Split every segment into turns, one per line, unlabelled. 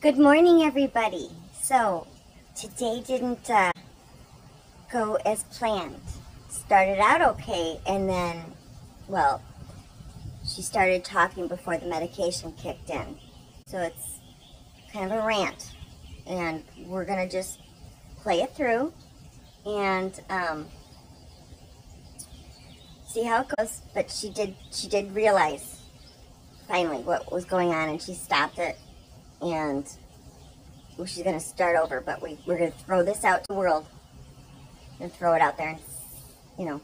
Good morning, everybody. So, today didn't go as planned. Started out okay, and then, well, she started talking before the medication kicked in. So it's kind of a rant, and we're gonna just play it through and see how it goes. But she did realize finally what was going on, and she stopped it. And well, she's going to start over, but we're going to throw this out to the world and throw it out there, and, and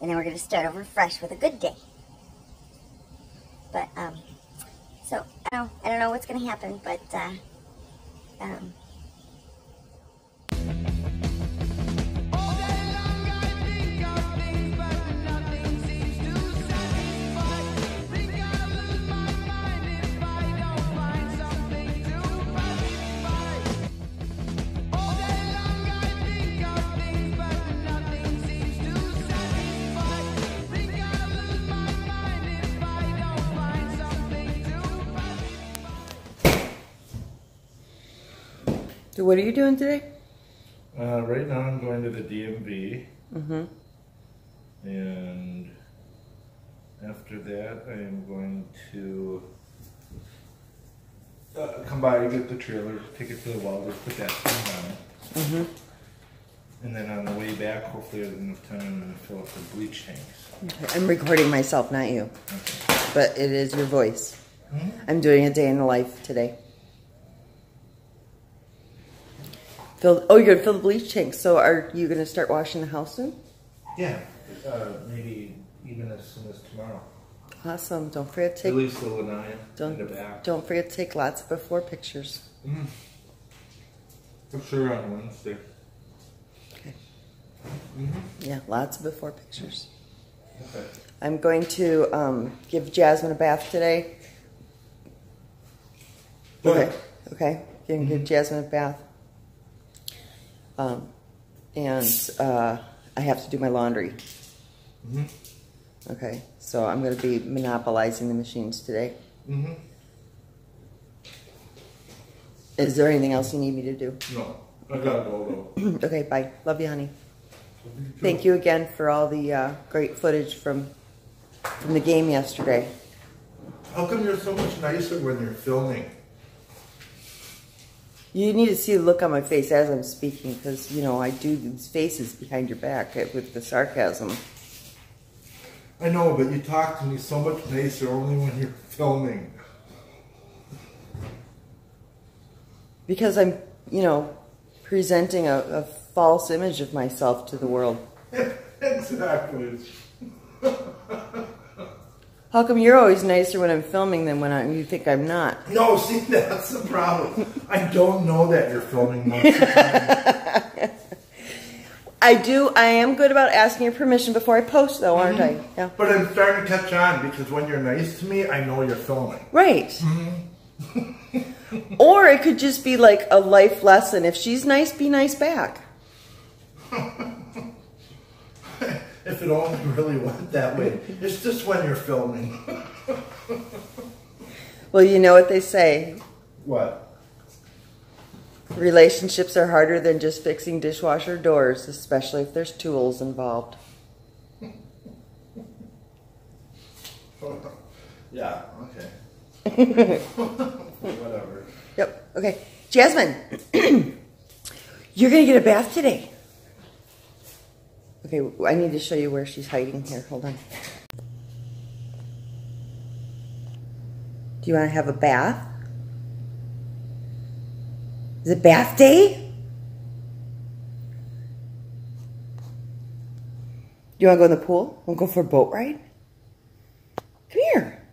then we're going to start over fresh with a good day. But, so, I don't know what's going to happen, but,
So what are you doing today?
Right now I'm going to the DMV.
Mm-hmm.
And after that I am going to come by and get the trailer, take it to the welders, put that thing on it.
Mm-hmm.
And then on the way back, hopefully I have enough time, I'm going to fill up the bleach tanks.
Okay. I'm recording myself, not you.
Okay.
But it is your voice.
Mm-hmm.
I'm doing a day in the life today. You're going to fill the bleach tank. So are you going to start washing the house soon?
Yeah, maybe even as soon as tomorrow.
Awesome. Don't forget to take...
At least the lanai in the back.
Don't forget to take lots of before pictures.
Mm-hmm. For sure on Wednesday.
Okay.
Mm-hmm.
Yeah, lots of before pictures.
Okay.
I'm going to give Jasmine a bath today. Okay. Okay. You're going to give Jasmine a bath. I have to do my laundry.
Mm-hmm.
Okay, so I'm going to be monopolizing the machines today.
Mm-hmm.
Is there anything else you need me to do?
No, I gotta go though.
Okay, bye. Love you, honey. Thank you again for all the great footage from the game yesterday.
How come you're so much nicer when you're filming?
You need to see the look on my face as I'm speaking, because, I do these faces behind your back with the sarcasm.
I know, but you talk to me so much nicer only when you're filming.
Because I'm, presenting a false image of myself to the world.
Exactly.
How come you're always nicer when I'm filming than when you think I'm not?
No, see, that's the problem. I don't know that you're filming most of the time.
I am good about asking your permission before I post, though, aren't I? Yeah.
But I'm starting to catch on, because when you're nice to me, I know you're filming.
Right. Or it could just be like a life lesson. If she's nice, be nice back.
If it only really went that way. It's just when you're filming.
Well, you know what they say.
What?
Relationships are harder than just fixing dishwasher doors, especially if there's tools involved.
Yeah, okay. Whatever.
Yep, okay. Jasmine, you're going to get a bath today. Okay, I need to show you where she's hiding here. Hold on. Do you want to have a bath? Is it bath day? Do you want to go in the pool? Want to go for a boat ride? Come here.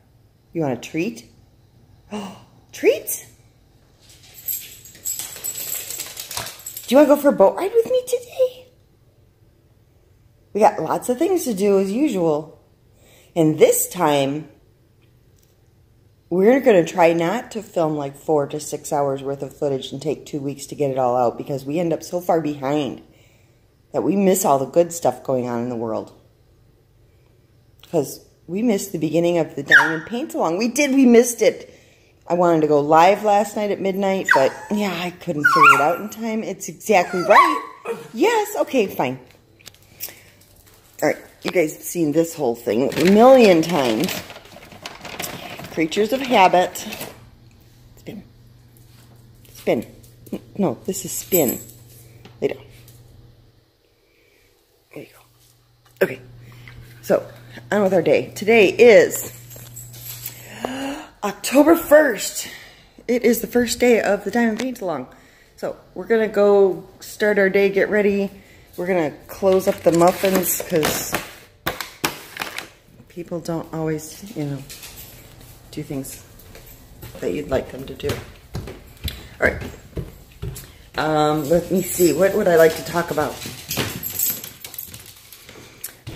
You want a treat? Oh, treats? Do you want to go for a boat ride with me today? We got lots of things to do as usual. And this time, we're going to try not to film like 4 to 6 hours worth of footage and take 2 weeks to get it all out, because we end up so far behind that we miss all the good stuff going on in the world. Because we missed the beginning of the Diamond Paint Along. We missed it. I wanted to go live last night at midnight, but yeah, I couldn't figure it out in time. It's exactly right. Yes, okay, fine. All right, you guys have seen this whole thing a million times. Creatures of habit. Spin. Spin. No, this is spin. Lay down. There you go. Okay, so on with our day. Today is October 1st. It is the first day of the Diamond Paint Along. So we're gonna go start our day, get ready. We're gonna close up the muffins because people don't always, you know, do things that you'd like them to do. All right. Let me see. What would I like to talk about?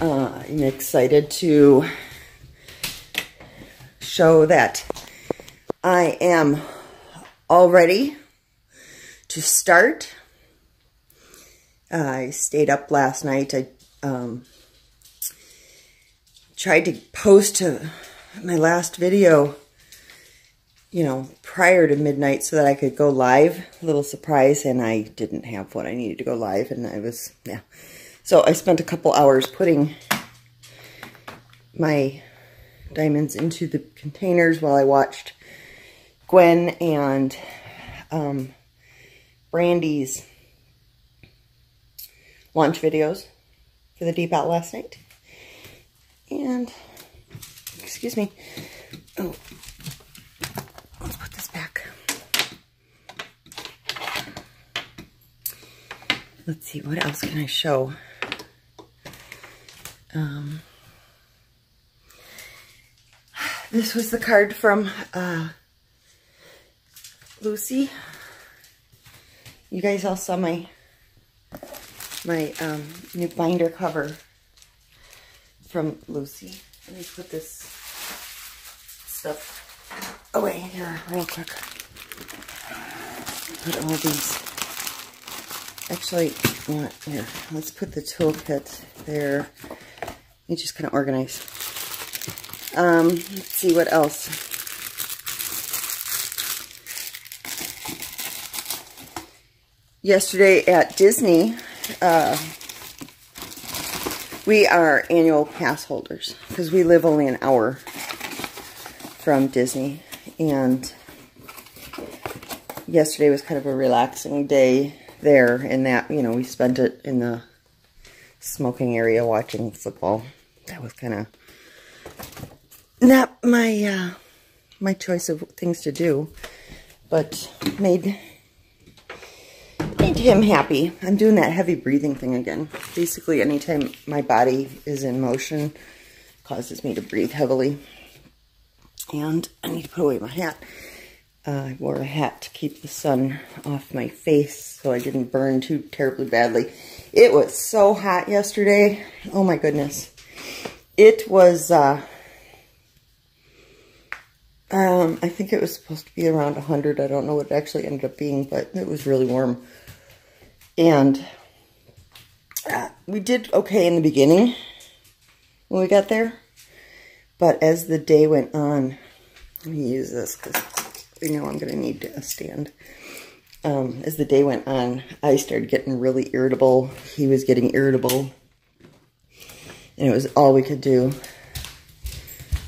I'm excited to show that I am all ready to start. I stayed up last night. I tried to post my last video, you know, prior to midnight so that I could go live. A little surprise, and I didn't have what I needed to go live, and I was, yeah. So I spent a couple hours putting my diamonds into the containers while I watched Gwen and Brandy's launch videos for the Deep Out last night. And, excuse me, oh, let's put this back. Let's see, what else can I show? This was the card from Lucy. You guys all saw my new binder cover from Lucy. Let me put this stuff away here real quick. Put all these. Actually, here, let's put the toolkit there. Let me just kind of organize. Let's see what else. Yesterday at Disney, we are annual pass holders because we live only an hour from Disney, and yesterday was kind of a relaxing day there in that, you know, we spent it in the smoking area watching football. That was kind of not my my choice of things to do, but made him happy. I'm doing that heavy breathing thing again. Basically, anytime my body is in motion, it causes me to breathe heavily. And I need to put away my hat. I wore a hat to keep the sun off my face so I didn't burn too terribly badly. It was so hot yesterday. Oh my goodness. It was, I think it was supposed to be around 100. I don't know what it actually ended up being, but it was really warm. And we did okay in the beginning when we got there. But as the day went on, let me use this because we know I'm going to need a stand. As the day went on, I started getting really irritable. He was getting irritable. And it was all we could do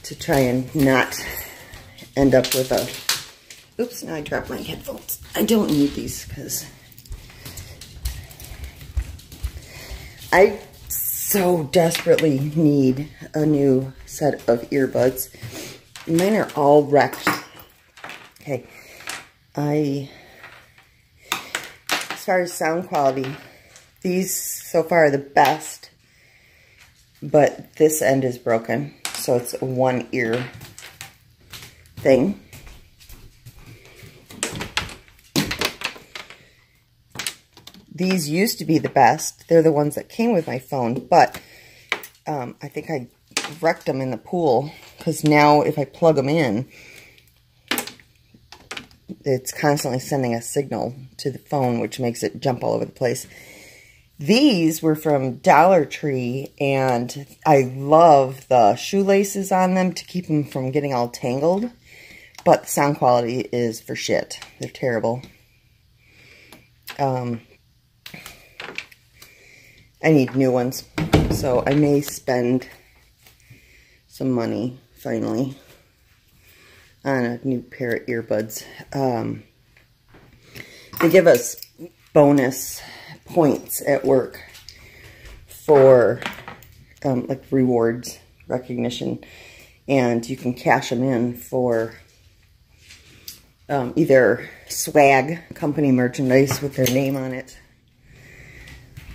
to try and not end up with a... Oops, now I dropped my headphones. I don't need these because I so desperately need a new set of earbuds. Mine are all wrecked. Okay. As far as sound quality, these so far are the best, but this end is broken, so it's a one ear thing. These used to be the best. They're the ones that came with my phone, but I think I wrecked them in the pool because now if I plug them in, it's constantly sending a signal to the phone, which makes it jump all over the place. These were from Dollar Tree, and I love the shoelaces on them to keep them from getting all tangled. but the sound quality is for shit. They're terrible. I need new ones, so I may spend some money finally on a new pair of earbuds. They give us bonus points at work for like rewards, recognition, and you can cash them in for either swag, company merchandise with their name on it,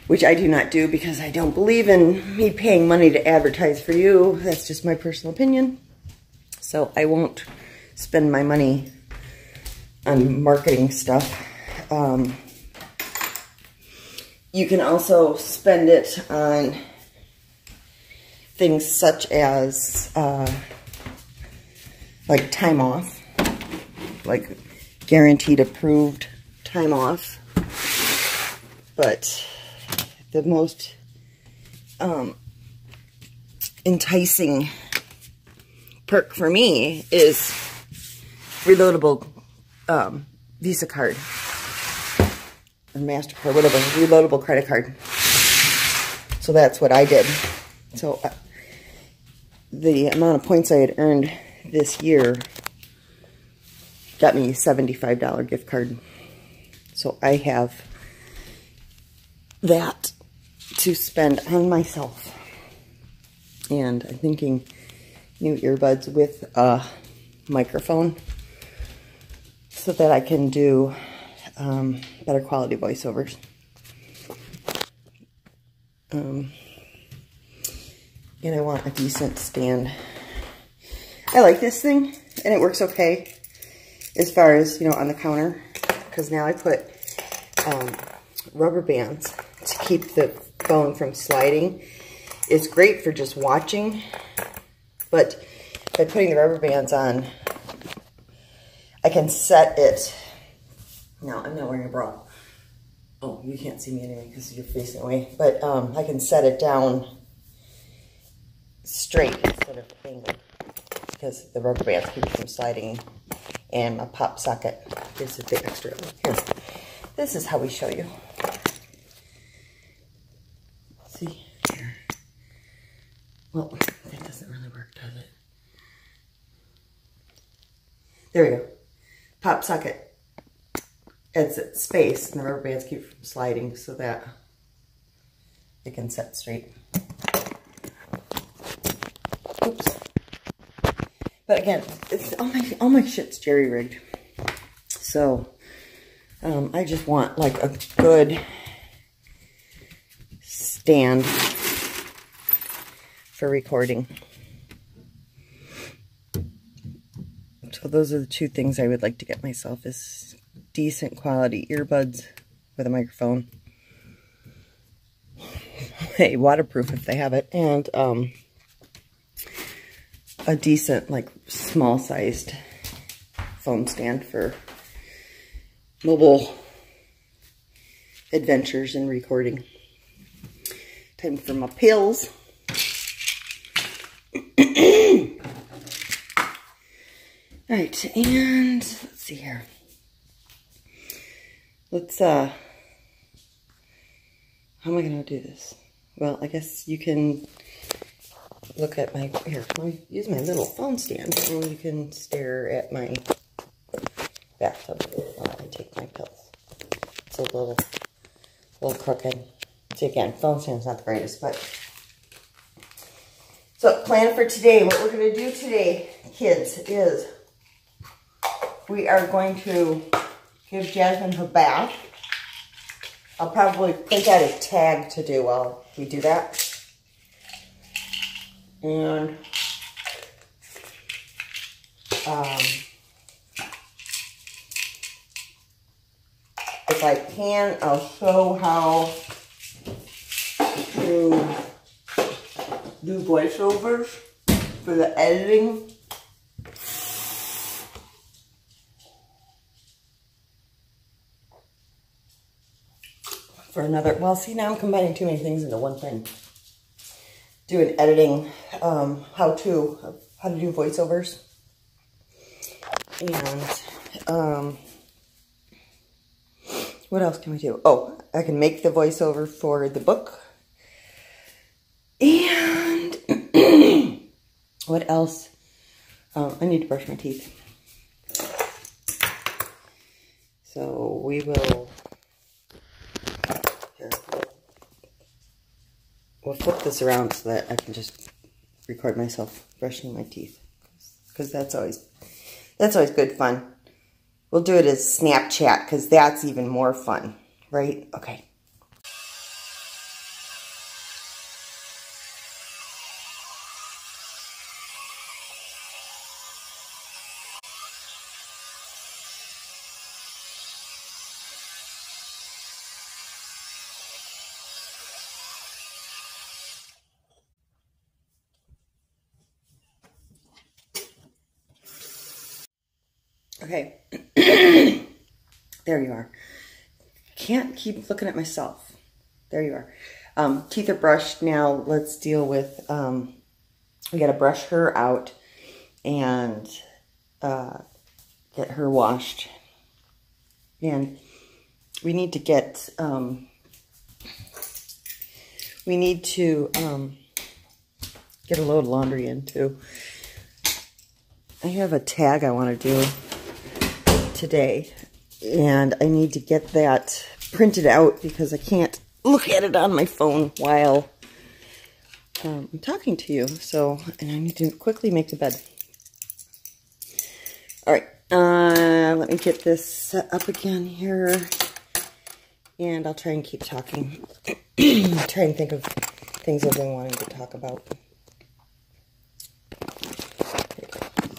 which I do not do because I don't believe in me paying money to advertise for you. That's just my personal opinion. So I won't spend my money on marketing stuff. You can also spend it on things such as like time off, like guaranteed approved time off. But the most enticing perk for me is reloadable Visa card or MasterCard, whatever, reloadable credit card. So that's what I did. So the amount of points I had earned this year got me a $75 gift card. So I have that to spend on myself. And I'm thinking new earbuds with a microphone so that I can do better quality voiceovers. And I want a decent stand. I like this thing, and it works okay as far as, you know, on the counter, because now I put rubber bands to keep the phone from sliding. It's great for just watching, but by putting the rubber bands on, I can set it. No, I'm not wearing a bra. Oh, you can't see me anyway because you're facing away. But I can set it down straight instead of angled because the rubber bands keep it from sliding, and my pop socket gives it the extra. Here, this is how we show you. See here. Well, that doesn't really work, does it? There we go. Pop socket adds it space, and the rubber bands keep from sliding so that it can set straight. Oops. But again, it's all my shit's jerry rigged. So I just want like a good stand for recording. So those are the two things I would like to get myself, is decent quality earbuds with a microphone. Hey, waterproof if they have it, and a decent, like, small-sized phone stand for mobile adventures and recording. Time for my pills. Alright, and let's see here. Let's, how am I going to do this? Well, I guess you can look at my, here, let me use my little phone stand, and you can stare at my bathtub while I take my pills. It's a little crooked. See, again, phone stand's not the greatest, but. So, plan for today. What we're going to do today, kids, is we are going to give Jasmine her bath. I'll probably think out a tag to do while we do that. And if I can, I'll show how to do voiceovers for the editing. For another, well, see, now I'm combining too many things into one thing. Do an editing, how to do voiceovers. And what else can we do? Oh, I can make the voiceover for the book. And what else? I need to brush my teeth. So we will, here, we'll flip this around so that I can just record myself brushing my teeth. Because that's always good fun. We'll do it as Snapchat because that's even more fun, right? Okay. Okay, there you are. Can't keep looking at myself. There you are. Teeth are brushed. Now let's deal with, we gotta brush her out and get her washed. And we need to get, get a load of laundry in too. I have a tag I want to do today, and I need to get that printed out because I can't look at it on my phone while I'm talking to you. So, and I need to quickly make the bed. All right, let me get this set up again here, and I'll try and keep talking. Try and think of things I've been wanting to talk about.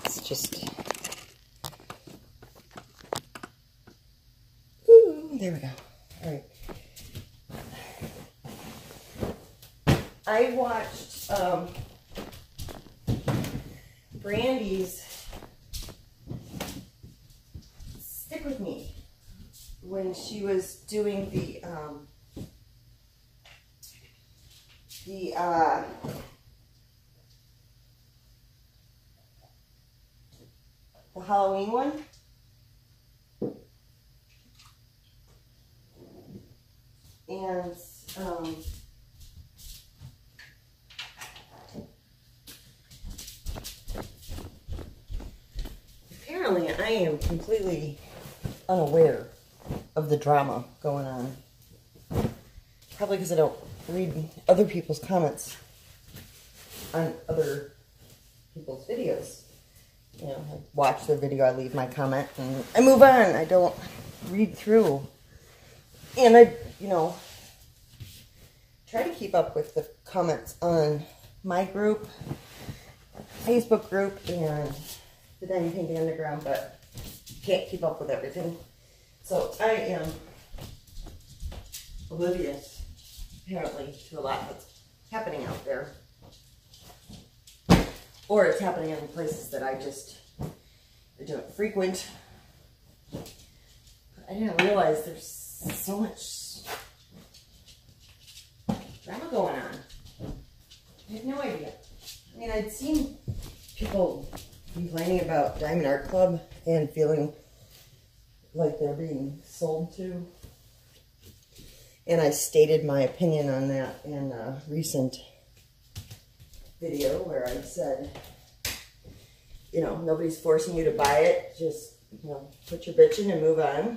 It's just... There we go. All right. I watched Brandy's Stick With Me when she was doing the Halloween one. And apparently I am completely unaware of the drama going on. Probably because I don't read other people's comments on other people's videos. You know, I watch their video, I leave my comment, and I move on. I don't read through. And I, you know, try to keep up with the comments on my group, Facebook group, and the Diamond Painting Underground, but can't keep up with everything. So I am oblivious, apparently, to a lot that's happening out there. Or it's happening in places that I don't frequent. But I didn't realize there's so much drama going on. I had no idea. I mean, I'd seen people complaining about Diamond Art Club and feeling like they're being sold to. And I stated my opinion on that in a recent video where I said, you know, nobody's forcing you to buy it. Just, you know, put your bitch in and move on.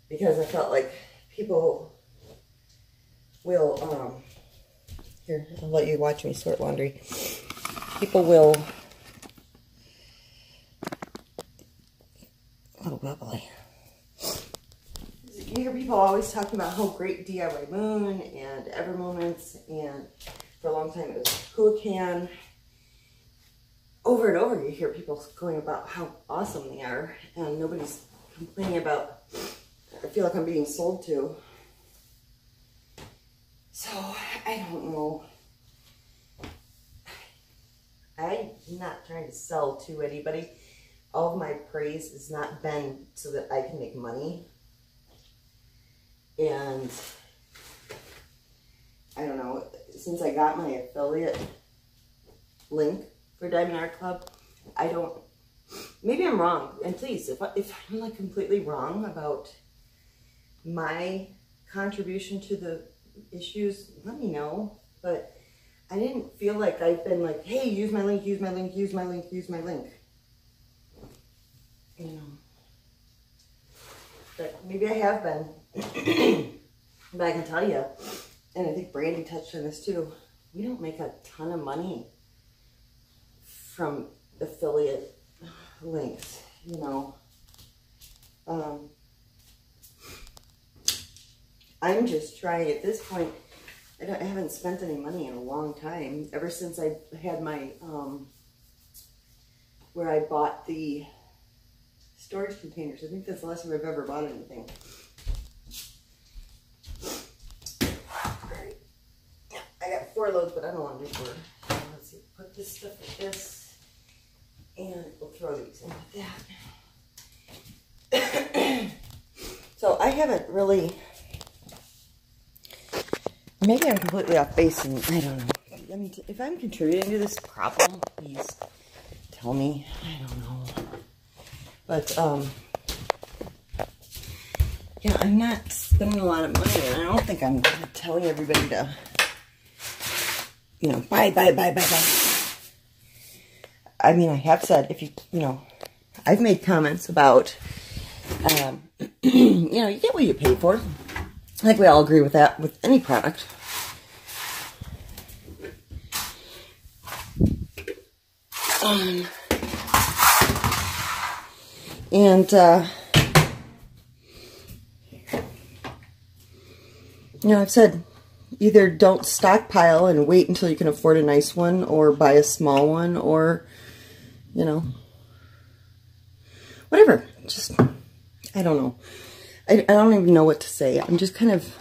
Because I felt like people will, here, I'll let you watch me sort laundry. People will, a little bubbly. You hear people always talking about how great DIY Moon and Ever Moments, and for a long time it was Huracan. Over and over you hear people going about how awesome they are, and nobody's complaining about, I feel like I'm being sold to. So, I don't know. I'm not trying to sell to anybody. All of my praise has not been so that I can make money. And I don't know, since I got my affiliate link for Diamond Art Club, I don't maybe I'm wrong. And please, if I'm like completely wrong about my contribution to the issues, let me know. But I didn't feel like I've been like, hey, use my link, use my link, use my link, use my link. You know. But maybe I have been. But I can tell you, and I think Brandy touched on this too, we don't make a ton of money from affiliate links, you know. I'm just trying at this point. I haven't spent any money in a long time. Ever since I had my, where I bought the storage containers. I think that's the last time I've ever bought anything. Alright. I got 4 loads, but I don't want to do 4. So let's see, put this stuff like this, and we'll throw these in like that. So I haven't really, maybe I'm completely off base, and I don't know. I mean, if I'm contributing to this problem, please tell me. I don't know. But, yeah, I'm not spending a lot of money, and I don't think I'm telling everybody to, you know, buy. I mean, I have said, if you know, I've made comments about, you know, you get what you pay for. I think we all agree with that with any product. And, you know, I've said either don't stockpile and wait until you can afford a nice one, or buy a small one, or, you know, whatever. Just, I don't know. I don't even know what to say. I'm just kind of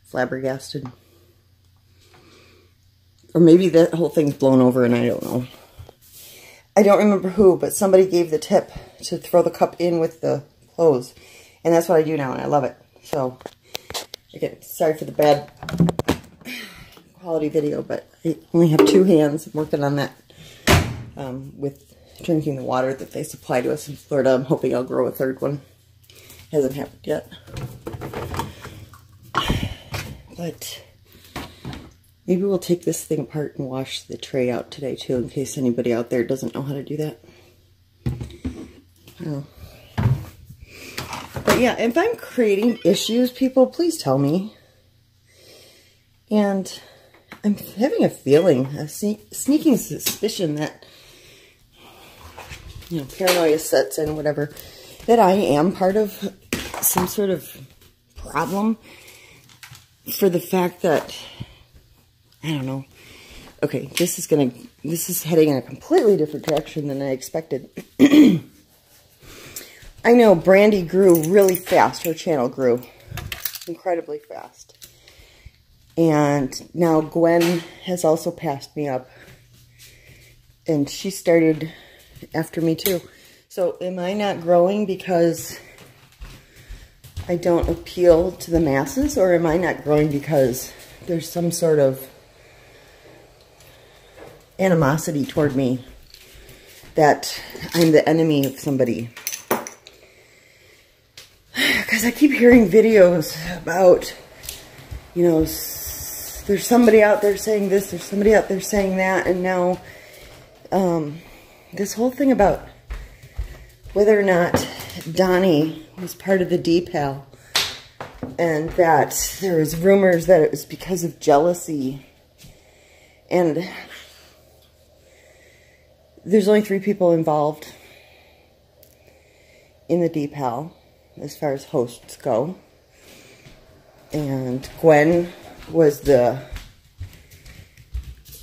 flabbergasted. Or maybe that whole thing's blown over and I don't know. I don't remember who, but somebody gave the tip to throw the cup in with the clothes. And that's what I do now, and I love it. So, again, sorry for the bad quality video, but I only have 2 hands. I'm working on that with drinking the water that they supply to us in Florida. I'm hoping I'll grow a 3rd one. Hasn't happened yet. But maybe we'll take this thing apart and wash the tray out today too, in case anybody out there doesn't know how to do that. Oh. But yeah, if I'm creating issues, people, please tell me. And I'm having a feeling, a sneaking suspicion that, you know, paranoia sets in, whatever, that I am part of some sort of problem for the fact that, I don't know. Okay, this is heading in a completely different direction than I expected. I know Brandy grew really fast. Her channel grew incredibly fast. And now Gwen has also passed me up. And she started after me too. So am I not growing because I don't appeal to the masses? Or am I not growing because there's some sort of animosity toward me, that I'm the enemy of somebody? Because I keep hearing videos about, you know, there's somebody out there saying this, there's somebody out there saying that, and now this whole thing about whether or not Donnie was part of the DPAL, and that there was rumors that it was because of jealousy, and there's only 3 people involved in the DPAL as far as hosts go. And Gwen was the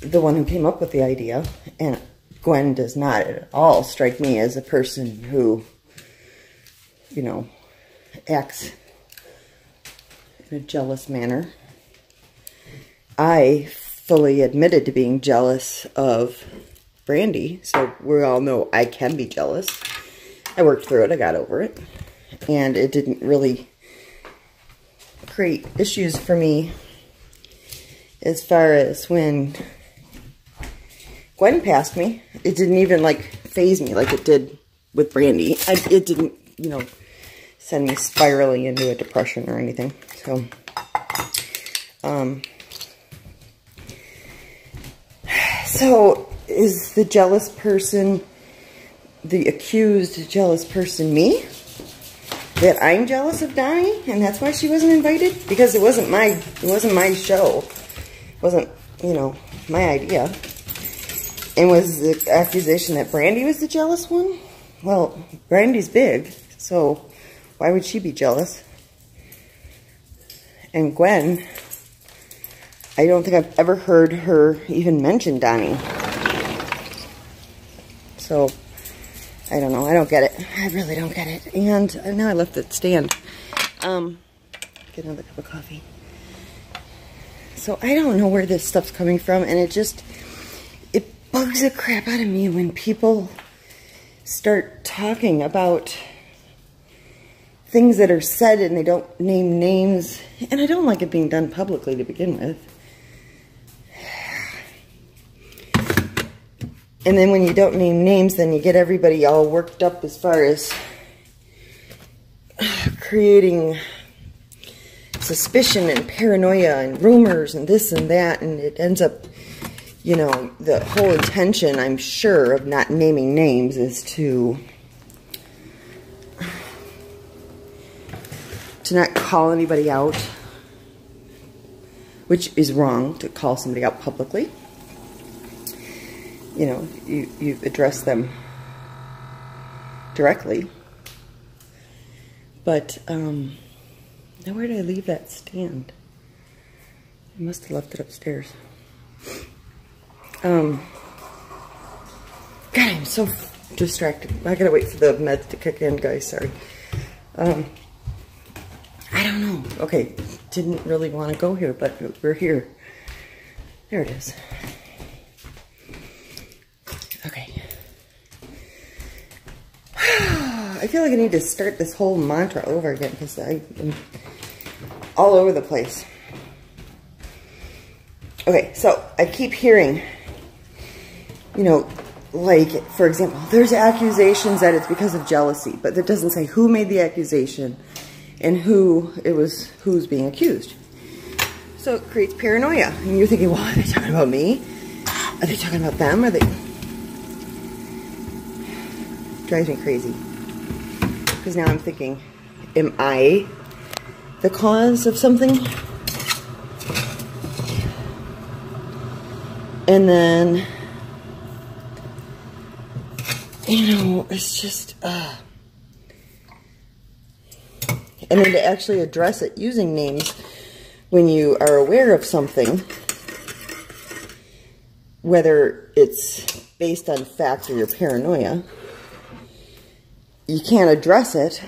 one who came up with the idea. And Gwen does not at all strike me as a person who, you know, acts in a jealous manner. I fully admitted to being jealous of Brandy, so we all know I can be jealous. I worked through it, I got over it, and it didn't really create issues for me as far as when Gwen passed me. It didn't even like faze me like it did with Brandy. It didn't, you know, send me spiraling into a depression or anything. So is the jealous person, the accused jealous person, me? That I'm jealous of Donnie, and that's why she wasn't invited? Because it wasn't my show. It wasn't, you know, my idea. And was the accusation that Brandy was the jealous one? Well, Brandy's big, so why would she be jealous? And Gwen, I don't think I've ever heard her even mention Donnie. So, I don't know. I don't get it. I really don't get it. And now I left it stand. Get another cup of coffee. So I don't know where this stuff's coming from, and it bugs the crap out of me when people start talking about things that are said and they don't name names. And I don't like it being done publicly to begin with. And then when you don't name names, then you get everybody all worked up as far as creating suspicion and paranoia and rumors and this and that. And it ends up, you know, the whole intention, I'm sure, of not naming names is to not call anybody out, which is wrong to call somebody out publicly. You know, you address them directly. But, now where did I leave that stand? I must have left it upstairs. God, I'm so distracted. I gotta wait for the meds to kick in, guys, sorry. I don't know. Okay, didn't really want to go here, but we're here. There it is. Okay. I feel like I need to start this whole mantra over again because I am all over the place. Okay, so I keep hearing, you know, like, for example, there's accusations that it's because of jealousy, but it doesn't say who made the accusation and who's being accused. So it creates paranoia. And you're thinking, well, are they talking about me? Are they talking about them? Are they... Drives me crazy. Because now I'm thinking, am I the cause of something? And then, you know, it's just, and then to actually address it using names when you are aware of something, whether it's based on facts or your paranoia, you can't address it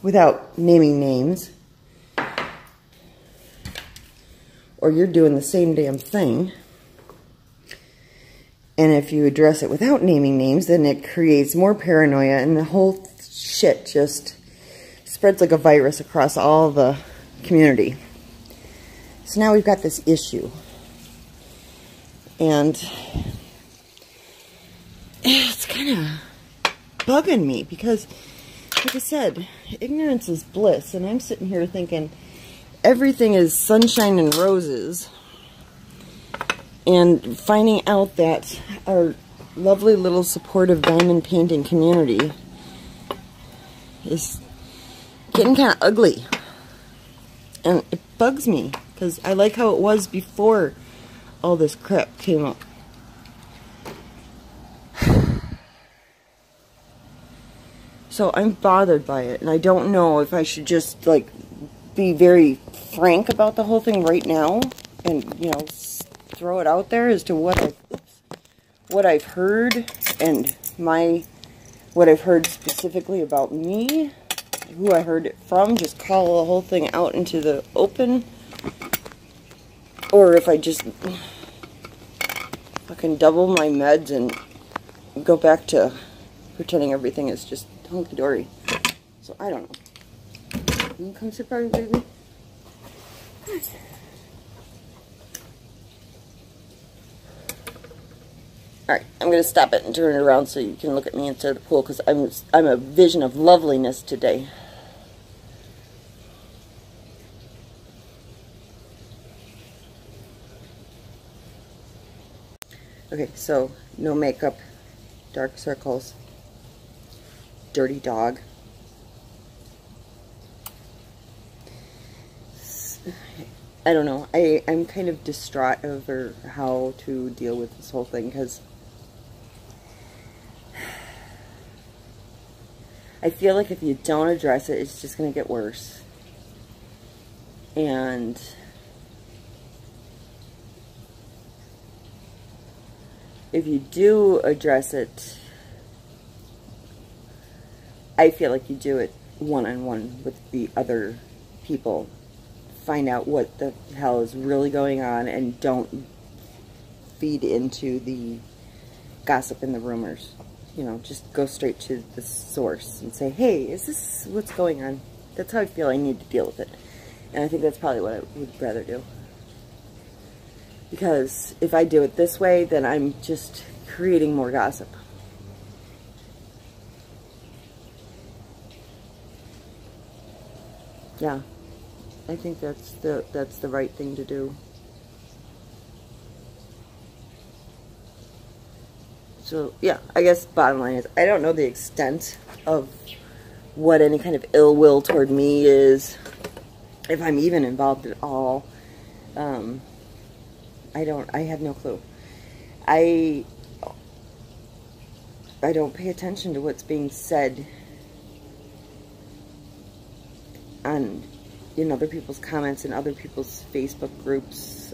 without naming names, or you're doing the same damn thing. And if you address it without naming names, then it creates more paranoia, and the whole shit just spreads like a virus across all the community. So now we've got this issue. And it's kind of bugging me because, like I said, ignorance is bliss. And I'm sitting here thinking everything is sunshine and roses. And finding out that our lovely little supportive diamond painting community is getting kind of ugly. And it bugs me because I like how it was before all this crap came up. So I'm bothered by it, and I don't know if I should just, like, be very frank about the whole thing right now and, you know, throw it out there as to what I've heard and what I've heard specifically about me, who I heard it from, just call the whole thing out into the open, or if I just fucking double my meds and go back to pretending everything is just hunky-dory. So I don't know. You come sit by me, baby. Alright, I'm going to stop it and turn it around so you can look at me instead of the pool, because I'm a vision of loveliness today. Okay, so no makeup, dark circles, dirty dog. I don't know. I'm kind of distraught over how to deal with this whole thing, because I feel like if you don't address it, it's just going to get worse. And if you do address it, I feel like you do it one-on-one with the other people. Find out what the hell is really going on and don't feed into the gossip and the rumors. You know, just go straight to the source and say, hey, is this what's going on? That's how I feel I need to deal with it. And I think that's probably what I would rather do. Because if I do it this way, then I'm just creating more gossip. Yeah, I think that's the right thing to do. So yeah, I guess bottom line is I don't know the extent of what any kind of ill will toward me is, if I'm even involved at all. I have no clue. I don't pay attention to what's being said on in other people's comments and other people's Facebook groups.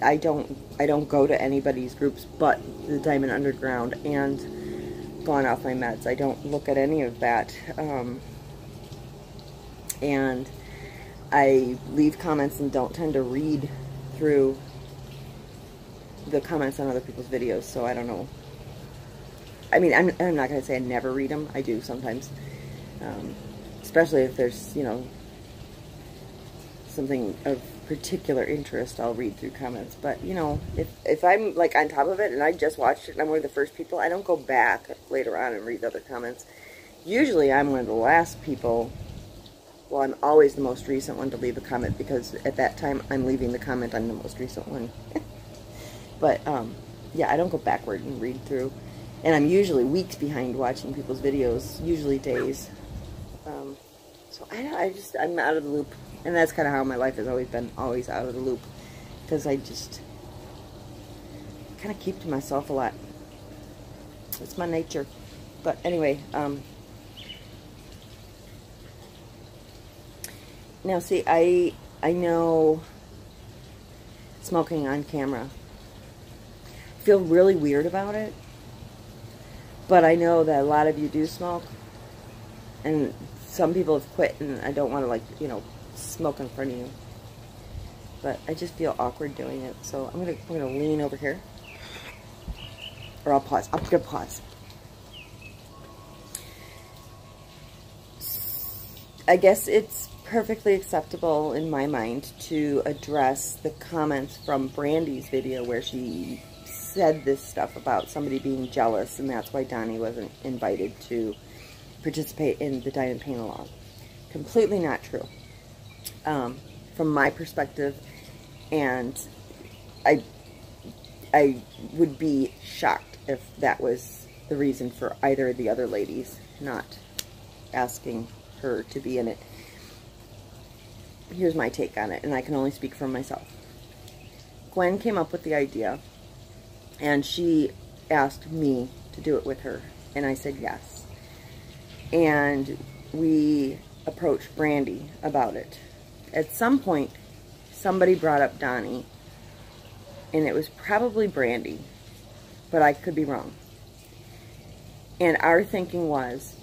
I don't go to anybody's groups but the Diamond Underground and Gone Off My Meds. I don't look at any of that. And I leave comments and don't tend to read through the comments on other people's videos, so I don't know. I mean, I'm not going to say I never read them. I do sometimes. Especially if there's, you know, something of particular interest, I'll read through comments. But, you know, if I'm, like, on top of it and I just watched it and I'm one of the first people, I don't go back later on and read the other comments. Usually I'm one of the last people. Well, I'm always the most recent one to leave a comment, because at that time I'm leaving the comment on the most recent one. But, yeah, I don't go backward and read through. And I'm usually weeks behind watching people's videos, usually days. So I'm out of the loop. And that's kind of how my life has always been, always out of the loop. Because I just kind of keep to myself a lot. It's my nature. But anyway, now see, I know smoking on camera. I feel really weird about it. But I know that a lot of you do smoke. And some people have quit, and I don't want to, like, you know, smoke in front of you. But I just feel awkward doing it. So I'm gonna lean over here. Or I'll pause. I'm gonna pause. I guess it's perfectly acceptable in my mind to address the comments from Brandy's video where she said this stuff about somebody being jealous, and that's why Donnie wasn't invited to participate in the Diamond Paint-Along. Completely not true. From my perspective, and I would be shocked if that was the reason for either of the other ladies not asking her to be in it. Here's my take on it, and I can only speak for myself. Gwen came up with the idea, and she asked me to do it with her, and I said yes. And we approached Brandy about it. At some point, somebody brought up Donnie, and it was probably Brandy, but I could be wrong. And our thinking was,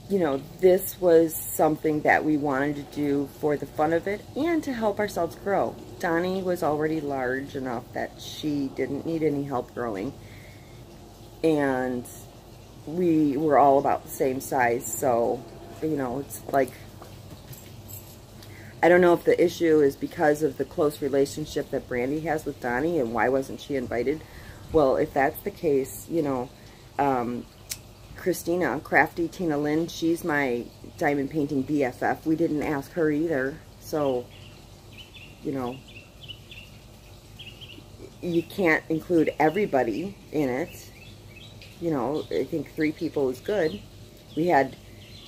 you know, this was something that we wanted to do for the fun of it and to help ourselves grow. Donnie was already large enough that she didn't need any help growing. And we were all about the same size, so, you know, it's like I don't know if the issue is because of the close relationship that Brandy has with Donnie and why wasn't she invited. Well, if that's the case, you know, Christina, Crafty Tina Lynn, she's my diamond painting BFF. We didn't ask her either. So, you know, you can't include everybody in it. You know, I think 3 people is good. We had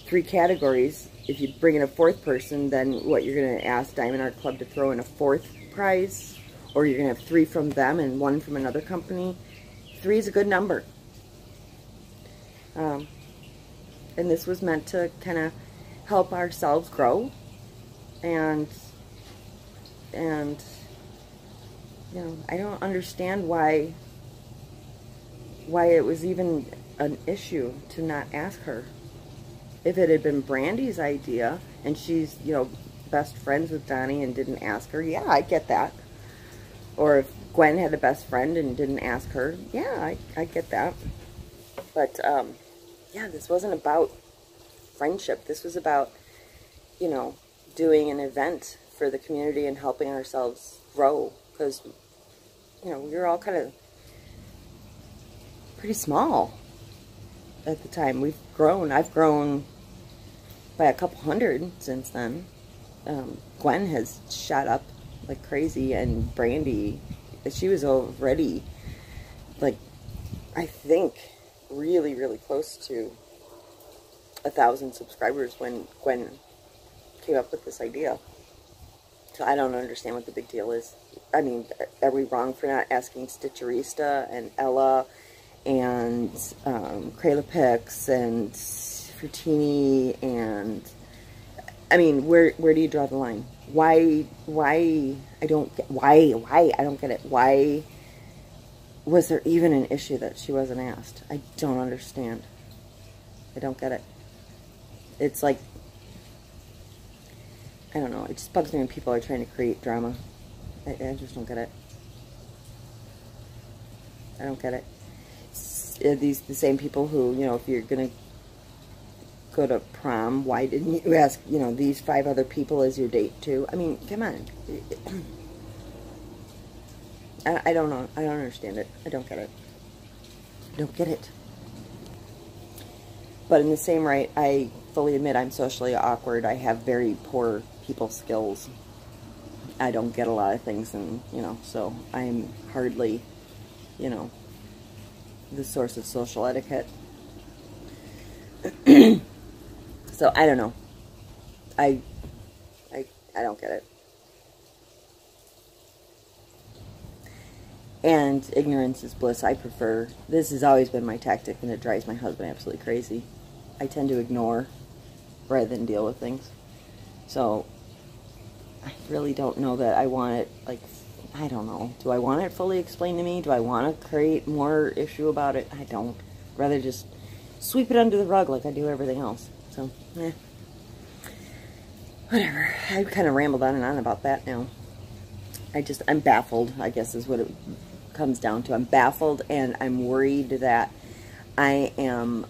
3 categories. If you bring in a 4th person, then what, you're going to ask Diamond Art Club to throw in a 4th prize? Or you're going to have 3 from them and 1 from another company? 3 is a good number. And this was meant to kind of help ourselves grow. And, you know, I don't understand why it was even an issue to not ask her. If it had been Brandy's idea, and she's, you know, best friends with Donnie and didn't ask her, yeah, I get that. Or if Gwen had a best friend and didn't ask her, yeah, I get that. But, yeah, this wasn't about friendship. This was about, you know, doing an event for the community and helping ourselves grow. Because, you know, we were all kind of pretty small at the time. We've grown. I've grown by a couple hundred since then. Gwen has shot up like crazy, and Brandy, she was already, like, I think, really, really close to 1,000 subscribers when Gwen came up with this idea. So I don't understand what the big deal is. I mean, are we wrong for not asking Stitcherista and Ella and Kralapix and Fruttini? And I mean, where do you draw the line? Why I don't get it. Why was there even an issue that she wasn't asked? I don't understand. I don't get it. It's like, I don't know, it just bugs me when people are trying to create drama. I just don't get it. I don't get it. Are these the same people who, you know, if you're going to go to prom, why didn't you ask, you know, these 5 other people as your date too? I mean, come on. I don't know. I don't understand it. I don't get it. I don't get it. But in the same right, I fully admit I'm socially awkward. I have very poor people skills. I don't get a lot of things, and, you know, so I'm hardly, you know, the source of social etiquette. So I don't know. I don't get it. And ignorance is bliss. I prefer, this has always been my tactic, and it drives my husband absolutely crazy. I tend to ignore rather than deal with things. So I really don't know that I want it, like, I don't know. Do I want it fully explained to me? Do I want to create more issue about it? I don't. I'd rather just sweep it under the rug like I do everything else. So, whatever. I kind of rambled on and on about that now. I'm baffled, I guess is what it comes down to. I'm baffled, and I'm worried that I am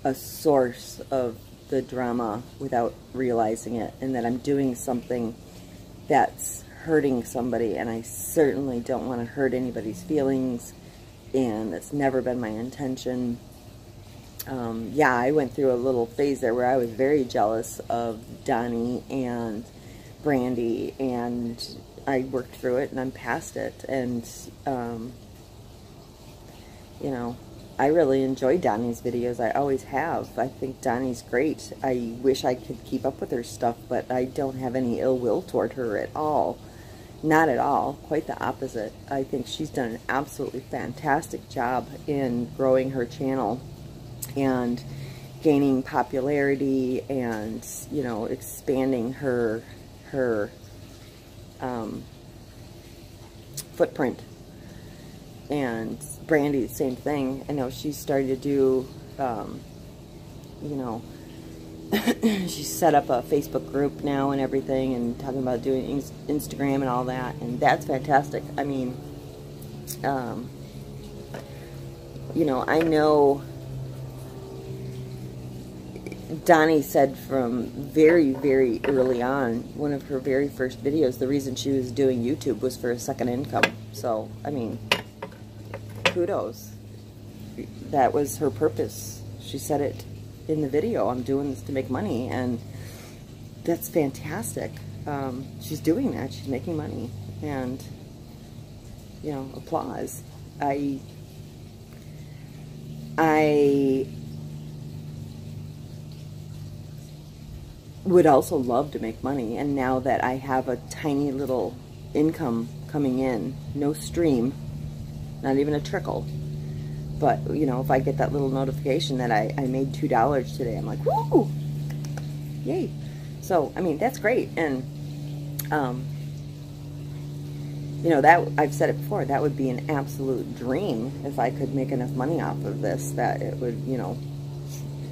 a source of the drama without realizing it, and that I'm doing something that's hurting somebody, and I certainly don't want to hurt anybody's feelings, and that's never been my intention. Yeah, I went through a little phase there where I was very jealous of Donnie and Brandy, and I worked through it, and I'm past it. And you know, I really enjoy Donnie's videos. I always have. I think Donnie's great. I wish I could keep up with her stuff, but I don't have any ill will toward her at all. Not at all. Quite the opposite. I think she's done an absolutely fantastic job in growing her channel and gaining popularity, and, you know, expanding her footprint. And Brandy, the same thing. I know she's started to do, you know, she's set up a Facebook group now and everything, and talking about doing Instagram and all that, and that's fantastic. I mean, you know, I know Donnie said from very, very early on, one of her very first videos, the reason she was doing YouTube was for a second income. So, I mean, kudos. That was her purpose. She said it in the video, I'm doing this to make money, and that's fantastic. She's doing that. She's making money, and, you know, applause. I would also love to make money, and now that I have a tiny little income coming in, no stream, not even a trickle, but, you know, if I get that little notification that I made $2 today, I'm like, woo! Yay! So, I mean, that's great, and, you know, that, I've said it before, that would be an absolute dream if I could make enough money off of this, that it would, you know,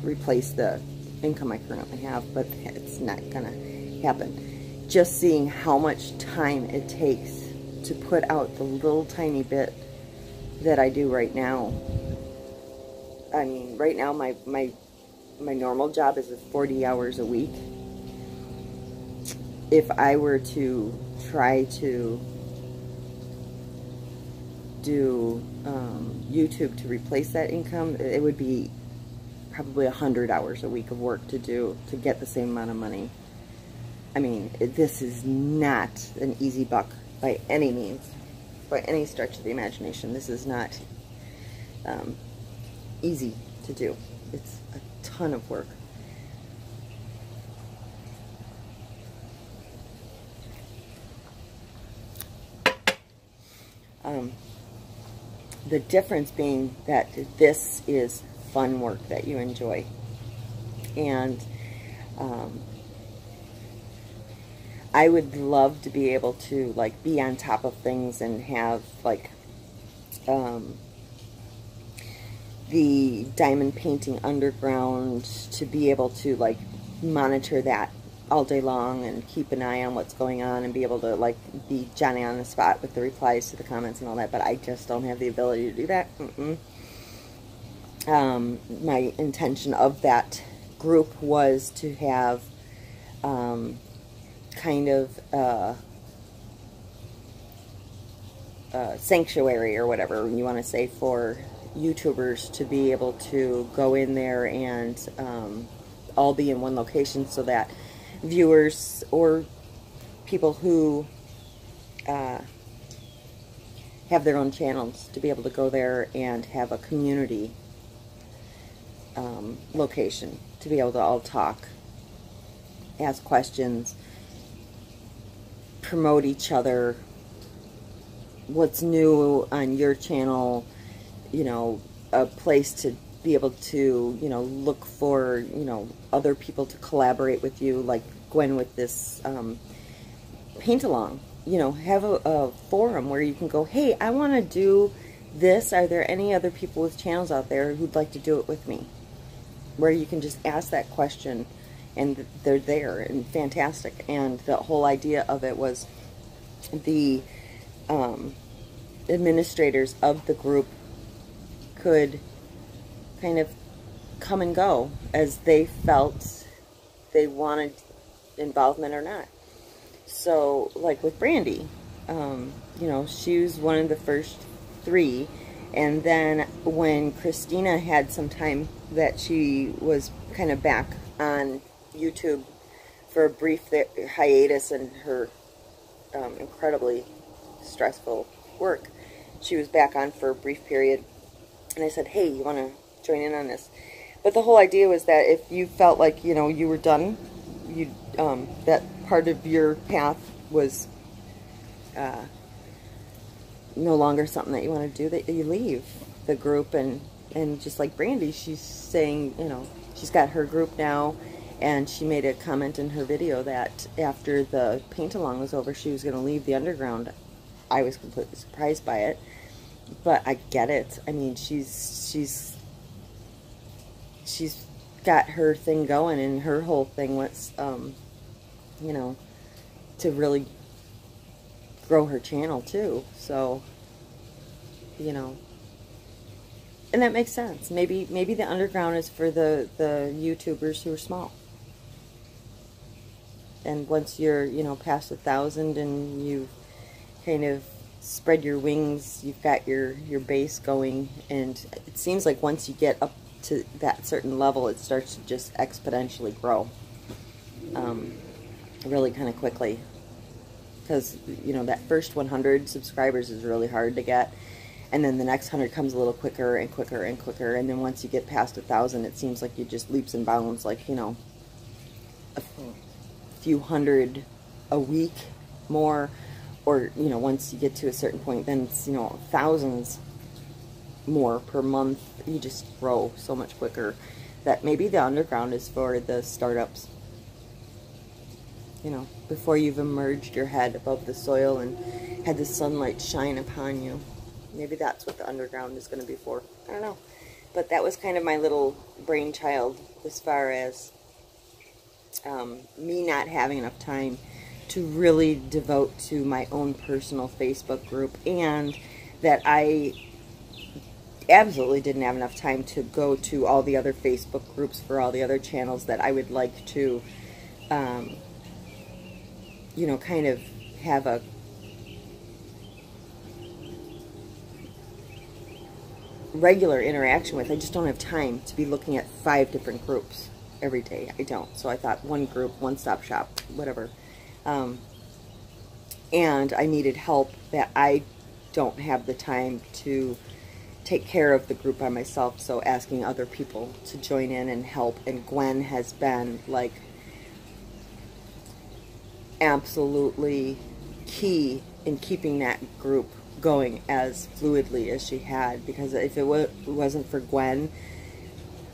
replace the income I currently have, but it's not gonna happen. Just seeing how much time it takes to put out the little tiny bit that I do right now. I mean, right now my normal job is 40 hours a week. If I were to try to do YouTube to replace that income, it would be probably 100 hours a week of work to do to get the same amount of money. I mean, this is not an easy buck by any means, by any stretch of the imagination. This is not easy to do. It's a ton of work. The difference being that this is fun work that you enjoy, and I would love to be able to like be on top of things and have like the diamond painting underground, to be able to like monitor that all day long and keep an eye on what's going on and be able to like be Johnny on the spot with the replies to the comments and all that, but I just don't have the ability to do that. My intention of that group was to have kind of a sanctuary or whatever you want to say for YouTubers to be able to go in there and all be in one location, so that viewers or people who have their own channels to be able to go there and have a community location to be able to all talk, ask questions, promote each other, what's new on your channel, you know, a place to be able to, you know, look for, you know, other people to collaborate with you, like Gwen with this paint along, you know, have a forum where you can go, hey, I want to do this, are there any other people with channels out there who'd like to do it with me? Where you can just ask that question and they're there, and fantastic. And the whole idea of it was the administrators of the group could kind of come and go as they felt they wanted involvement or not. So, like with Brandy, you know, she was one of the first 3, and then when Christina had some time that she was kind of back on YouTube for a brief hiatus in her incredibly stressful work, she was back on for a brief period, and I said, hey, you want to join in on this? But the whole idea was that if you felt like, you know, you were done, you that part of your path was no longer something that you want to do, that you leave the group. And just like Brandy, she's saying, you know, she's got her group now, and she made a comment in her video that after the paint along was over, she was going to leave the underground. I was completely surprised by it, but I get it. I mean, she's got her thing going, and her whole thing was, you know, to really grow her channel too. So, you know, And that makes sense. Maybe the underground is for the YouTubers who are small. And once you're, you know, past 1,000 and you've kind of spread your wings, you've got your base going, and it seems like once you get up to that certain level, it starts to just exponentially grow. Really kind of quickly. Because, you know, that first 100 subscribers is really hard to get. And then the next 100 comes a little quicker and quicker and quicker. And then once you get past 1,000, it seems like you just leaps and bounds, like, you know, a few hundred a week more. Or, you know, once you get to a certain point, then it's, you know, thousands more per month. You just grow so much quicker. That maybe the underground is for the startups. You know, before you've emerged your head above the soil and had the sunlight shine upon you. Maybe that's what the underground is going to be for. I don't know. But that was kind of my little brainchild as far as me not having enough time to really devote to my own personal Facebook group, and that I absolutely didn't have enough time to go to all the other Facebook groups for all the other channels that I would like to you know, kind of have a regular interaction with. I just don't have time to be looking at 5 different groups every day. I don't. So I thought one group, one-stop shop, whatever. And I needed help that I don't have the time to take care of the group by myself, so asking other people to join in and help. And Gwen has been, like, absolutely key in keeping that group going as fluidly as she had, because if it wasn't for Gwen,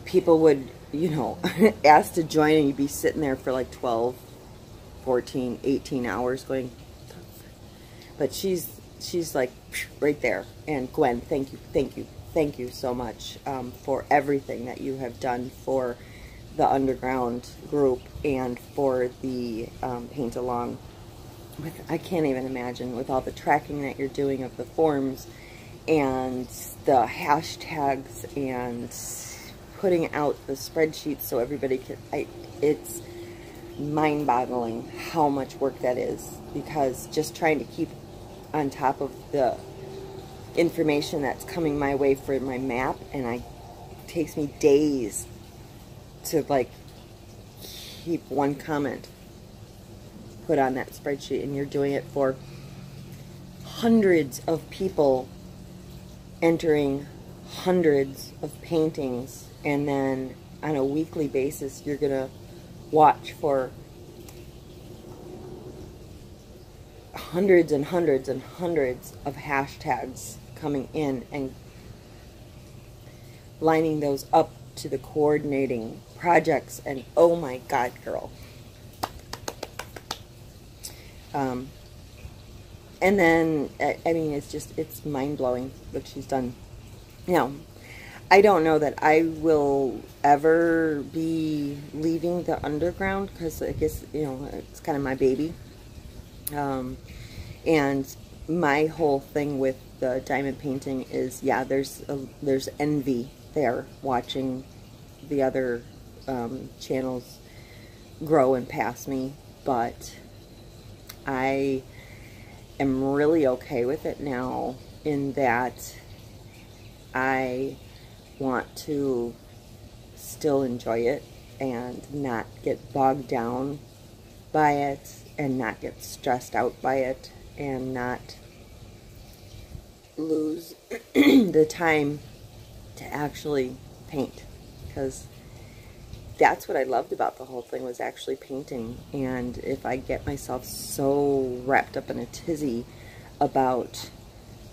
people would, you know, ask to join and you'd be sitting there for like 12, 14, 18 hours going, but she's like right there. And Gwen, thank you so much for everything that you have done for the underground group and for the paint along. I can't even imagine with all the tracking that you're doing of the forms and the hashtags and putting out the spreadsheets so everybody can, it's mind-boggling how much work that is, because just trying to keep on top of the information that's coming my way for my map, and it takes me days to like keep one comment put on that spreadsheet, and you're doing it for hundreds of people entering hundreds of paintings, and then on a weekly basis you're gonna watch for hundreds and hundreds and hundreds of hashtags coming in and lining those up to the coordinating projects. And oh my God, girl. And then, I mean, it's mind-blowing what she's done. Now, I don't know that I will ever be leaving the underground, because I guess, you know, it's kind of my baby. And my whole thing with the diamond painting is, yeah, there's envy there watching the other channels grow and pass me, but I am really okay with it now, in that I want to still enjoy it and not get bogged down by it and not get stressed out by it and not lose the time to actually paint, because that's what I loved about the whole thing, was actually painting. And if I get myself so wrapped up in a tizzy about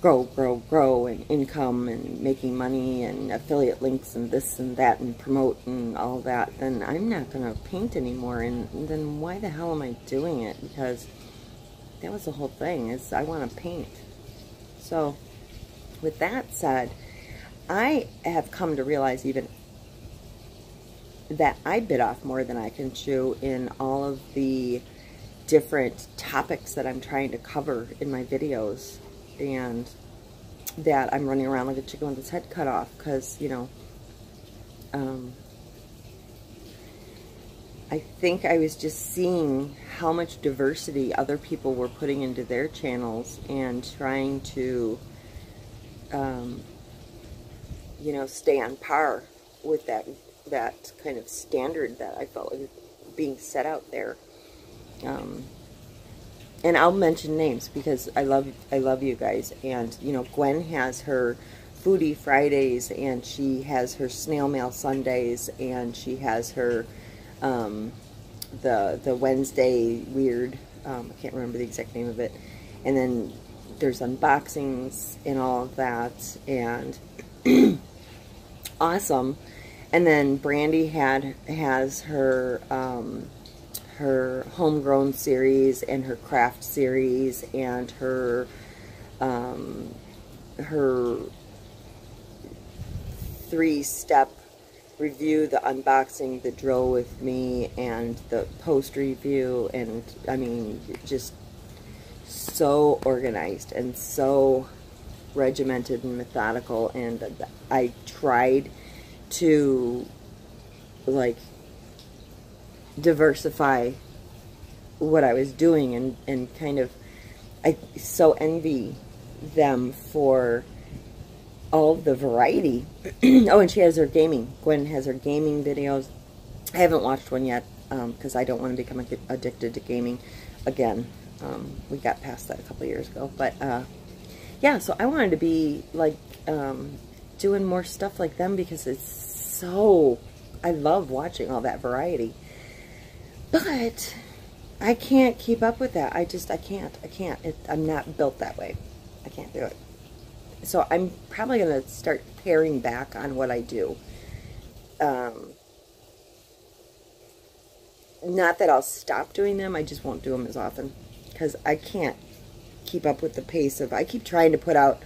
grow and income and making money and affiliate links and this and that and promote and all that, then I'm not going to paint anymore. And then why the hell am I doing it? Because that was the whole thing, is I want to paint. So with that said, I have come to realize even that I bit off more than I can chew in all of the different topics that I'm trying to cover in my videos. And that I'm running around like a chicken with its head cut off, because, you know, I think I was just seeing how much diversity other people were putting into their channels and trying to, you know, stay on par with that kind of standard that I felt like being set out there. And I'll mention names because I love you guys. And, you know, Gwen has her Foodie Fridays, and she has her Snail Mail Sundays, and she has her the Wednesday weird, I can't remember the exact name of it, and then there's unboxings and all of that, and awesome. And then Brandy has her her homegrown series and her craft series and her her 3-step review, the unboxing, the drill with me, and the post review. And I mean, just so organized and so regimented and methodical. And I tried to, like, diversify what I was doing, and kind of, I so envy them for all of the variety. Oh, and she has her gaming. Gwen has her gaming videos. I haven't watched one yet because I don't want to become addicted to gaming again. We got past that a couple years ago. But yeah, so I wanted to be like doing more stuff like them because it's so, I love watching all that variety. But I can't keep up with that. I can't. I'm not built that way. I can't do it. So I'm probably going to start paring back on what I do. Not that I'll stop doing them, I just won't do them as often. Because I can't keep up with the pace of, I keep trying to put out,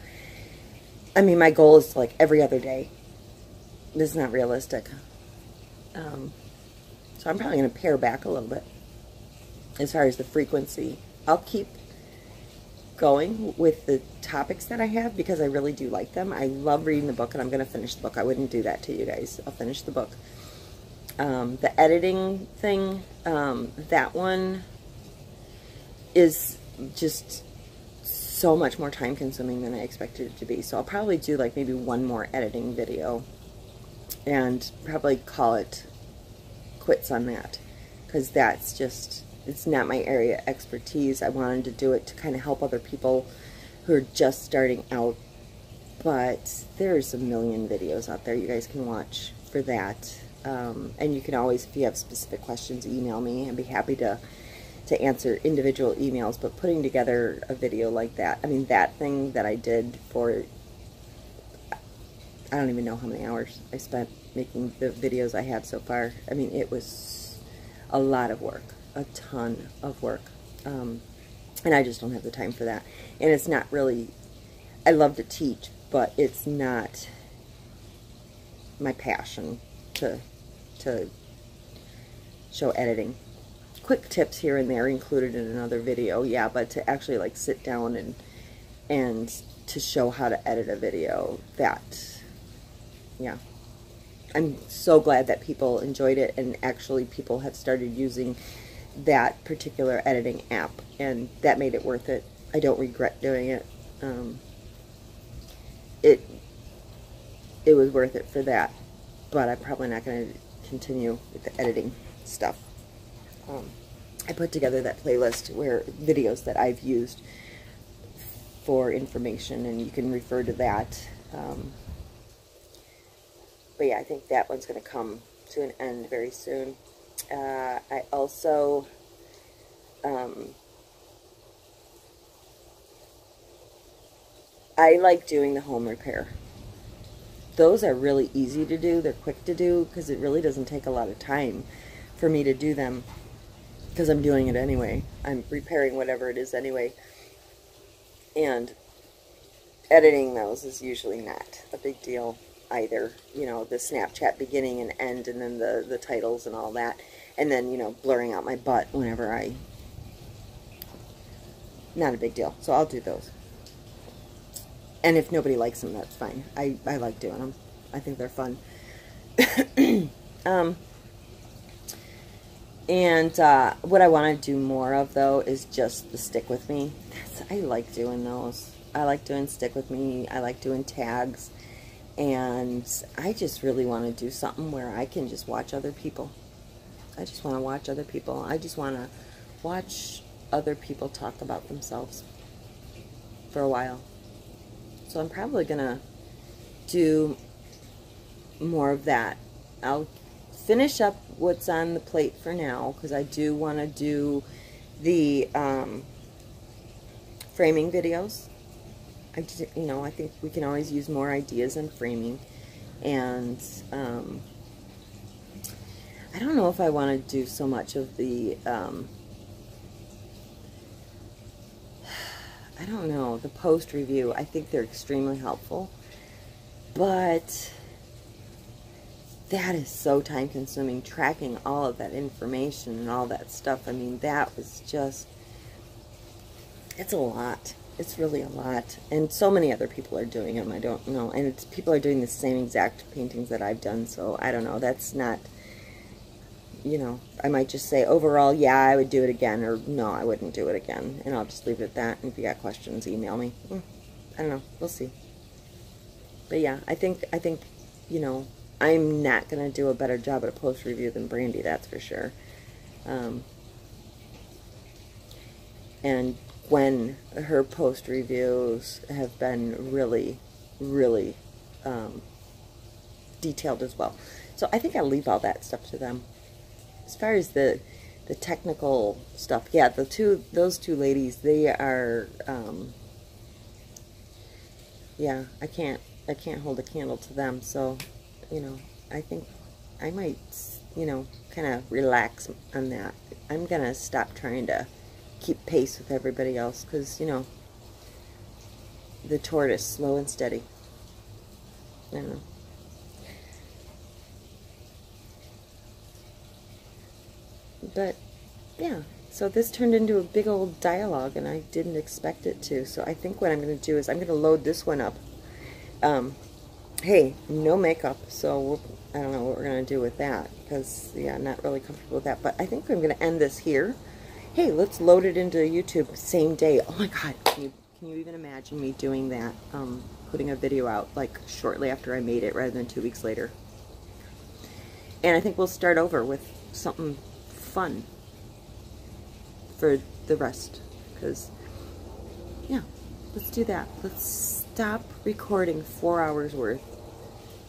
I mean, my goal is like every other day. This is not realistic. So I'm probably going to pare back a little bit as far as the frequency. I'll keep going with the topics that I have because I really do like them. I love reading the book, and I'm going to finish the book. I wouldn't do that to you guys. I'll finish the book. The editing thing, that one is just so much more time consuming than I expected it to be. So I'll probably do like maybe one more editing video and probably call it quits on that, because that's just, it's not my area of expertise. I wanted to do it to kind of help other people who are just starting out, but there's a million videos out there you guys can watch for that. And you can always, if you have specific questions, email me. I'd be happy to answer individual emails. But putting together a video like that, I mean, that thing that I did for, I don't even know how many hours I spent making the videos I have so far. I mean, it was a lot of work, a ton of work. And I just don't have the time for that. And it's not really, I love to teach, but it's not my passion to show editing. Quick tips here and there included in another video, yeah, but to actually like sit down and to show how to edit a video, that, yeah. I'm so glad that people enjoyed it, and actually people have started using that particular editing app, and that made it worth it. I don't regret doing it. It was worth it for that, but I'm probably not going to continue with the editing stuff. I put together that playlist where videos that I've used for information, and you can refer to that. But yeah, I think that one's going to come to an end very soon. I also I like doing the home repair. Those are really easy to do. They're quick to do because it really doesn't take a lot of time for me to do them, because I'm doing it anyway. I'm repairing whatever it is anyway. And editing those is usually not a big deal either. You know, the Snapchat beginning and end, and then the titles and all that. And then, you know, blurring out my butt whenever not a big deal. So I'll do those. And if nobody likes them, that's fine. I like doing them. I think they're fun. And what I want to do more of, though, is just the stick with me. I like doing those. I like doing stick with me. I like doing tags. And I just really want to do something where I can just watch other people. I just want to watch other people. I just want to watch other people talk about themselves for a while. So I'm probably going to do more of that. I'll finish up what's on the plate for now, because I do want to do the framing videos. I think we can always use more ideas in framing. And I don't know if I want to do so much of the I don't know, the post review. I think they're extremely helpful, but that is so time consuming, tracking all of that information and all that stuff. I mean, that was just, it's a lot. It's really a lot. And so many other people are doing them. I don't know. And people are doing the same exact paintings that I've done. So I don't know. That's not, you know, I might just say overall, yeah, I would do it again. Or no, I wouldn't do it again. And I'll just leave it at that. And if you got questions, email me. I don't know. We'll see. But yeah, I think, you know, I'm not going to do a better job at a post review than Brandy. That's for sure. And when her post reviews have been really, really detailed as well. So I think I'll leave all that stuff to them. As far as the technical stuff, yeah, those two ladies, they are, yeah, I can't hold a candle to them. So, you know, I think I might, you know, kind of relax on that. I'm gonna stop trying to keep pace with everybody else, because, you know, the tortoise, slow and steady. I don't know. But yeah, so this turned into a big old dialogue, and I didn't expect it to. So I think what I'm going to do is I'm going to load this one up. Hey, no makeup, so I don't know what we're going to do with that, because, yeah, I'm not really comfortable with that. But I think I'm going to end this here. Hey, let's load it into YouTube same day. Oh my God, can you even imagine me doing that? Putting a video out like shortly after I made it rather than 2 weeks later. And I think we'll start over with something fun for the rest, because, yeah, let's do that. Let's stop recording 4 hours worth,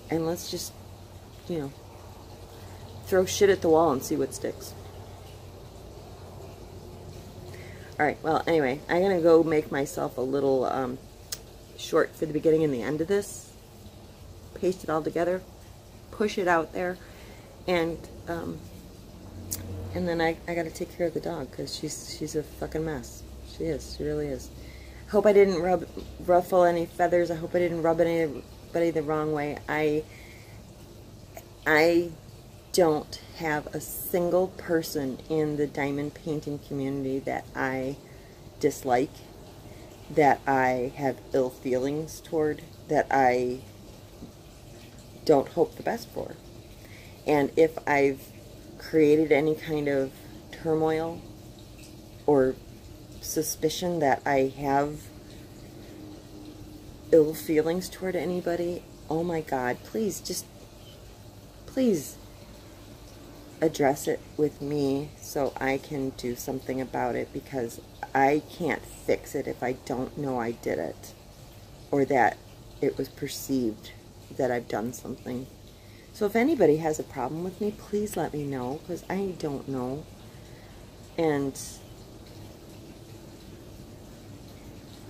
and let's just, you know, throw shit at the wall and see what sticks. Alright, well, anyway, I'm going to go make myself a little short for the beginning and the end of this. Paste it all together. Push it out there. And then I got to take care of the dog, because she's a fucking mess. She is. She really is. I hope I didn't ruffle any feathers. I hope I didn't rub anybody the wrong way. I don't have a single person in the diamond painting community that I dislike, that I have ill feelings toward, that I don't hope the best for. And if I've created any kind of turmoil or suspicion that I have ill feelings toward anybody, oh my God, please address it with me so I can do something about it, because I can't fix it if I don't know I did it, or that it was perceived that I've done something. So if anybody has a problem with me, please let me know, because I don't know. And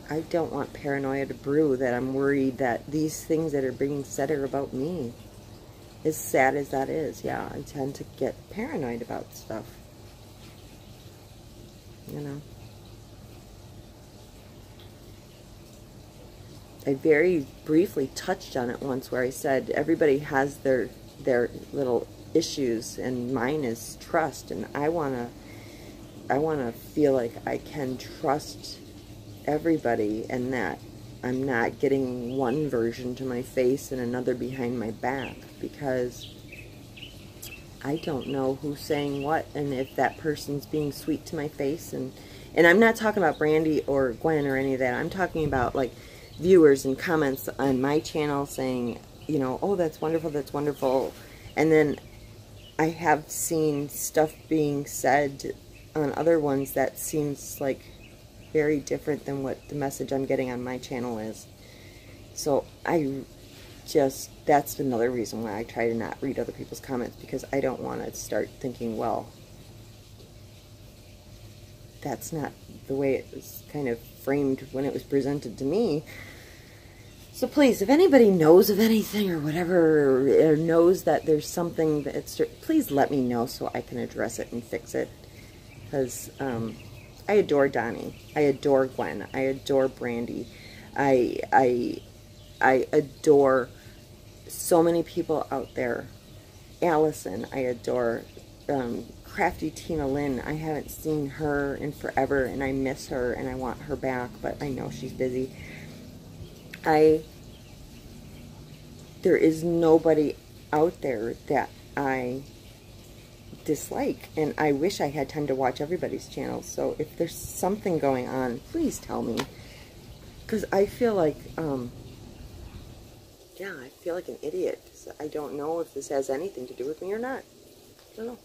I don't want paranoia to brew, that I'm worried that these things that are being said are about me. As sad as that is, yeah, I tend to get paranoid about stuff. You know. I very briefly touched on it once, where I said everybody has their little issues, and mine is trust, and I wanna feel like I can trust everybody, and that I'm not getting one version to my face and another behind my back, because I don't know who's saying what, and if that person's being sweet to my face. And I'm not talking about Brandy or Gwen or any of that. I'm talking about like viewers and comments on my channel saying, you know, oh, that's wonderful. And then I have seen stuff being said on other ones that seems like very different than what the message I'm getting on my channel is. So that's another reason why I try to not read other people's comments, because I don't want to start thinking, well, that's not the way it was kind of framed when it was presented to me. So please, if anybody knows of anything or whatever, or knows that there's something that's, please let me know so I can address it and fix it. Because I adore Donnie, I adore Gwen, I adore Brandy, I adore so many people out there. Allison, I adore. Crafty Tina Lynn, I haven't seen her in forever, and I miss her, and I want her back, but I know she's busy. There is nobody out there that I dislike, and I wish I had time to watch everybody's channels. So if there's something going on, please tell me, because I feel like, yeah, I feel like an idiot. I don't know if this has anything to do with me or not. I don't know.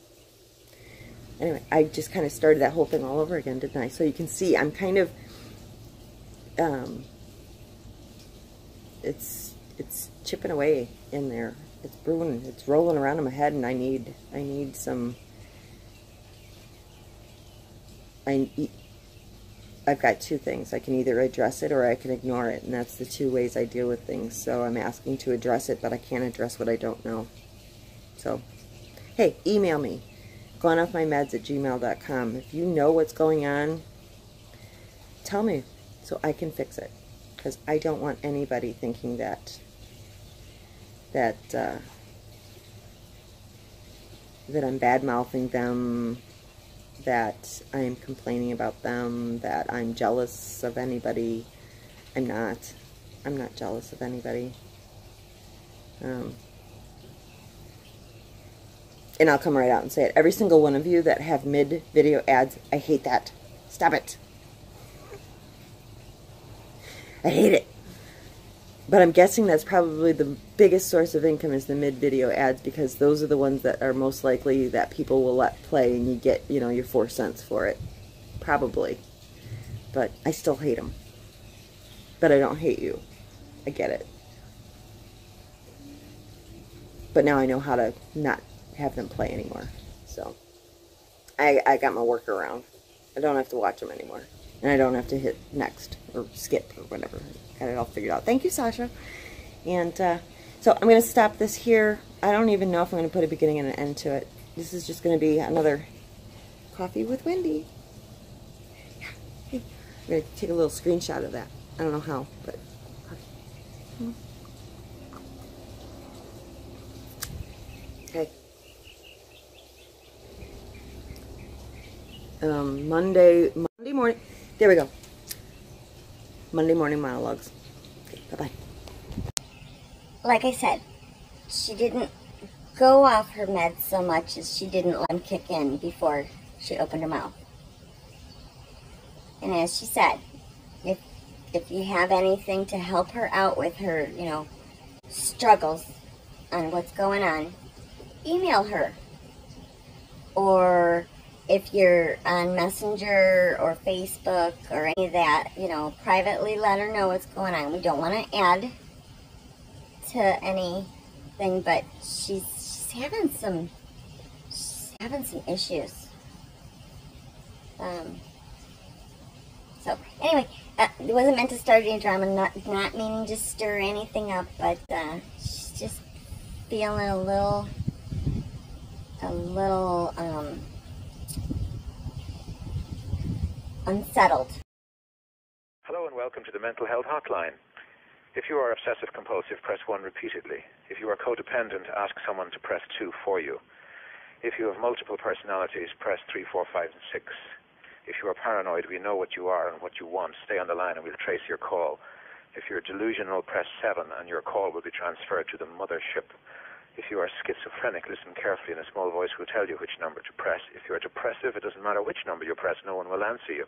Anyway, I just kind of started that whole thing all over again, didn't I? So you can see I'm kind of, it's chipping away in there. It's brewing, it's rolling around in my head, and I need some, I've got two things. I can either address it or I can ignore it, and that's the two ways I deal with things. So I'm asking to address it, but I can't address what I don't know. So, hey, email me, goneoffmymeds@gmail.com. If you know what's going on, tell me so I can fix it, because I don't want anybody thinking that I'm bad-mouthing them, that I'm complaining about them, that I'm jealous of anybody. I'm not. I'm not jealous of anybody. And I'll come right out and say it. Every single one of you that have mid-video ads, I hate that. Stop it. I hate it. But I'm guessing that's probably the biggest source of income is the mid-video ads, because those are the ones that are most likely that people will let play, and you get, you know, your 4 cents for it. Probably. But I still hate them. But I don't hate you. I get it. But now I know how to not have them play anymore. So I got my workaround. I don't have to watch them anymore. And I don't have to hit next or skip or whatever. Got it all figured out. Thank you, Sasha. And so I'm going to stop this here. I don't even know if I'm going to put a beginning and an end to it. This is just going to be another coffee with Wendy. Yeah. Hey, I'm going to take a little screenshot of that. I don't know how, but okay. Monday morning. There we go. Monday morning monologues. Okay, bye-bye.
Like I said, she didn't go off her meds so much as she didn't let them kick in before she opened her mouth. And as she said, if you have anything to help her out with her, you know, struggles on what's going on, email her. Or if you're on Messenger or Facebook or any of that, you know, privately let her know what's going on. We don't want to add to anything, but she's having some issues. So anyway, it wasn't meant to start any drama, not meaning to stir anything up, but she's just feeling a little unsettled.
Hello and welcome to the Mental Health Hotline. If you are obsessive compulsive, press 1 repeatedly. If you are codependent, ask someone to press 2 for you. If you have multiple personalities, press 3, 4, 5, and 6. If you are paranoid, we know what you are and what you want. Stay on the line and we'll trace your call. If you're delusional, press 7 and your call will be transferred to the mothership. If you are schizophrenic, listen carefully and a small voice will tell you which number to press. If you are depressive, it doesn't matter which number you press, no one will answer you.